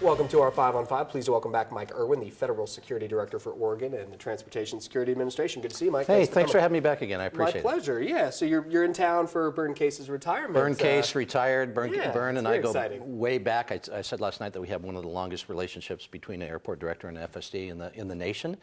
Welcome to our 5 on 5. Pleased to welcome back Mike Irwin, the Federal Security Director for Oregon and the Transportation Security Administration. Good to see you, Mike. Hey, thanks for having me back again. I appreciate it. My pleasure. Yeah, so you're in town for Bern Case's retirement. Bern Case retired. Bern and I go way back. I said last night that we have one of the longest relationships between an airport director and an FSD in the nation.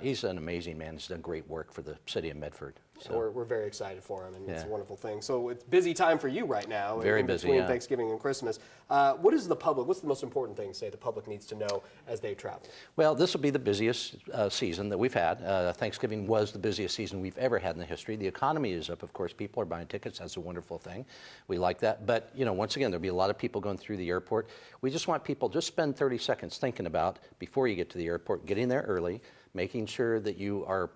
He's an amazing man. He's done great work for the city of Medford. So we're very excited for him, and it's a wonderful thing. So it's busy time for you right now. Very busy, between Thanksgiving and Christmas. What's the most important thing, say, the public needs to know as they travel? Well, this will be the busiest season that we've had. Thanksgiving was the busiest season we've ever had in the history. The economy is up, of course. People are buying tickets. That's a wonderful thing. We like that. But, you know, once again, there'll be a lot of people going through the airport. We just want people, just spend 30 seconds thinking about, before you get to the airport, getting there early, making sure that you are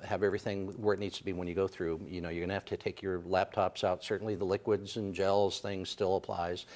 have everything where it needs to be when you go through. You know, you're going to have to take your laptops out. Certainly the liquids and gels thing still applies.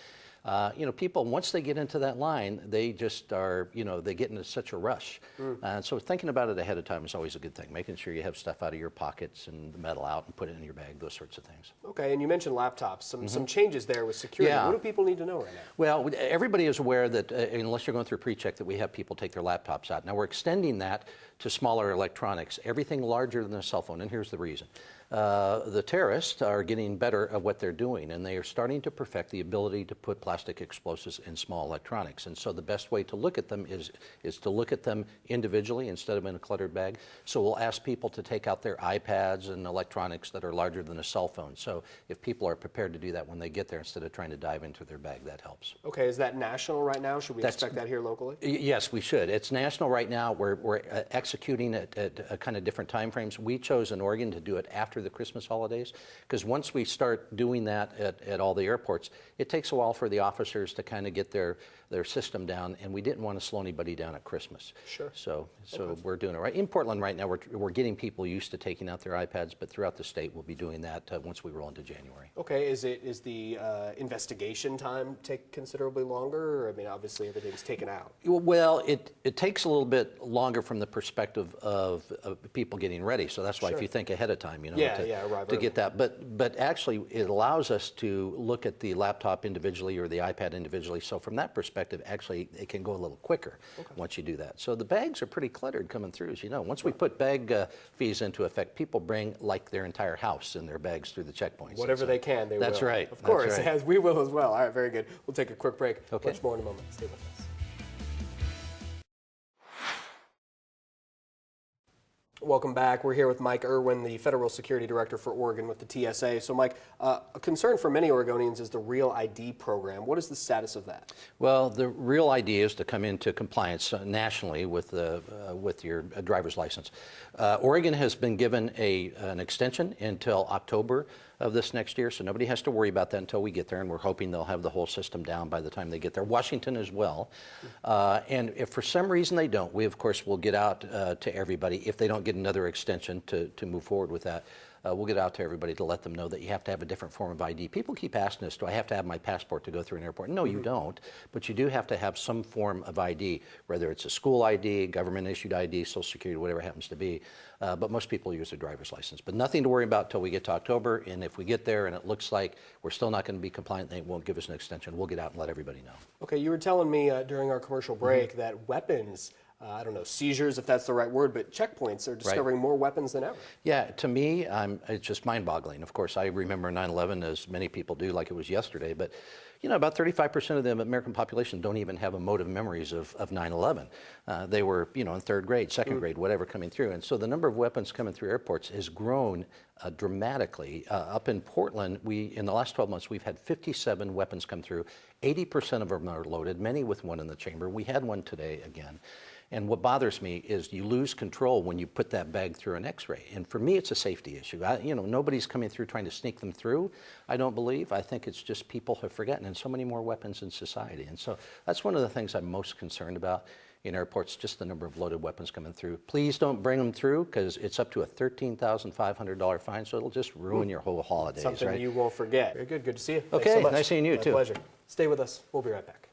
You know, people, once they get into that line, they just are, you know, they get into such a rush. And so thinking about it ahead of time is always a good thing, making sure you have stuff out of your pockets and the metal out and put it in your bag, those sorts of things. Okay, and you mentioned laptops, some changes there with security. What do people need to know right now? Well, everybody is aware that unless you're going through pre-check, that we have people take their laptops out. Now we're extending that to smaller electronics, everything larger than a cell phone, and here's the reason. The terrorists are getting better at what they're doing, and they are starting to perfect the ability to put plastic explosives in small electronics. And so the best way to look at them is to look at them individually instead of in a cluttered bag. So we'll ask people to take out their iPads and electronics that are larger than a cell phone. So if people are prepared to do that when they get there instead of trying to dive into their bag, that helps. Okay, is that national right now? Should we expect that here locally? Yes, we should. It's national right now. We're executing at kind of different time frames. We chose in Oregon to do it after the Christmas holidays, because once we start doing that at all the airports, it takes a while for the officers to kind of get their system down, and we didn't want to slow anybody down at Christmas. Sure. So we're doing it right. In Portland right now, we're getting people used to taking out their iPads, but throughout the state we'll be doing that once we roll into January. Okay, is the investigation time take considerably longer? I mean, obviously everything's taken out. Well, it takes a little bit longer from the perspective of people getting ready, so that's why if you think ahead of time, you know, to get that. But actually it allows us to look at the laptop individually or the iPad individually, so from that perspective, actually it can go a little quicker once you do that. So the bags are pretty cluttered coming through, as you know. Once we put bag fees into effect, people bring like their entire house in their bags through the checkpoints. Whatever they can, they will. That's right. Of course, as we will as well. All right, very good. We'll take a quick break. Much more in a moment. Stay with us. Welcome back. We're here with Mike Irwin, the Federal Security Director for Oregon with the TSA. So, Mike, a concern for many Oregonians is the Real ID program. What is the status of that? Well, the Real ID is to come into compliance nationally with your driver's license. Oregon has been given an extension until October of this next year, so nobody has to worry about that until we get there, and we're hoping they'll have the whole system down by the time they get there. Washington as well. And if for some reason they don't, we of course will get out to everybody. If they don't get another extension to move forward with that, we'll get out to everybody to let them know that you have to have a different form of ID. People keep asking us, do I have to have my passport to go through an airport? No, you don't, but you do have to have some form of ID, whether it's a school ID, government-issued ID, Social Security, whatever it happens to be. But most people use their driver's license. But nothing to worry about until we get to October, and if we get there and it looks like we're still not going to be compliant, they won't give us an extension. We'll get out and let everybody know. Okay, you were telling me during our commercial break that weapons, I don't know, seizures, if that's the right word, but checkpoints are discovering more weapons than ever. Yeah, to me, it's just mind-boggling. Of course, I remember 9/11 as many people do, like it was yesterday, but you know, about 35% of the American population don't even have emotive memories of 9/11. They were, you know, in third grade, second grade, whatever, coming through. And so the number of weapons coming through airports has grown dramatically. Up in Portland, in the last 12 months, we've had 57 weapons come through. 80% of them are loaded, many with one in the chamber. We had one today again. And what bothers me is you lose control when you put that bag through an X-ray. And for me, it's a safety issue. You know, nobody's coming through trying to sneak them through, I don't believe. I think it's just people have forgotten, and so many more weapons in society. And so that's one of the things I'm most concerned about in airports, just the number of loaded weapons coming through. Please don't bring them through, because it's up to a $13,500 fine, so it'll just ruin your whole holidays. Something you won't forget. Very good. Good to see you. Okay, Thanks so much. Nice seeing you, too. My pleasure. Stay with us. We'll be right back.